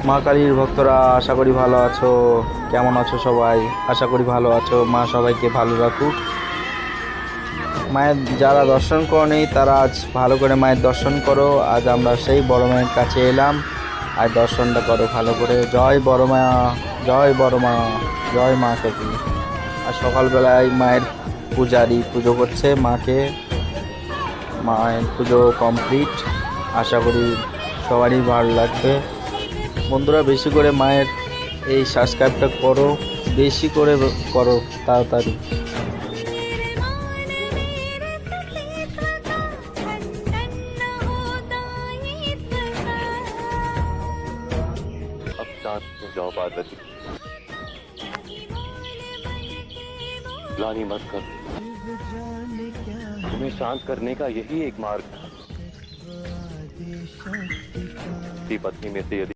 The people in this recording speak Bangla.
মা কালীর ভক্তরা আশা করি ভালো আছো। কেমন আছো সবাই? আশা করি ভালো আছো। মা সবাইকে ভালো রাখুক। মায়ের যারা দর্শন করনি তারা আজ ভালো করে মায়ের দর্শন করো। আজ আমরা সেই বড় মায়ের কাছে এলাম। আর দর্শনটা করো ভালো করে। জয় বড় মা, জয় বড় মা, জয় মা কালী। আর সকালবেলায় মায়ের পূজারি পুজো করছে মাকে। মায়ের পুজো কমপ্লিট। আশা করি সবারই ভালো লাগবে। বন্ধুরা বেশি করে মায়ের এই সাবস্ক্রাইবটা করো, বেশি করে করো তাড়াতাড়ি। अब शांत हो जाओ पार्वती, ग्लानि मत कर। तुम्हें शांत करने का यही एक मार्ग था। पत्नी में से यदि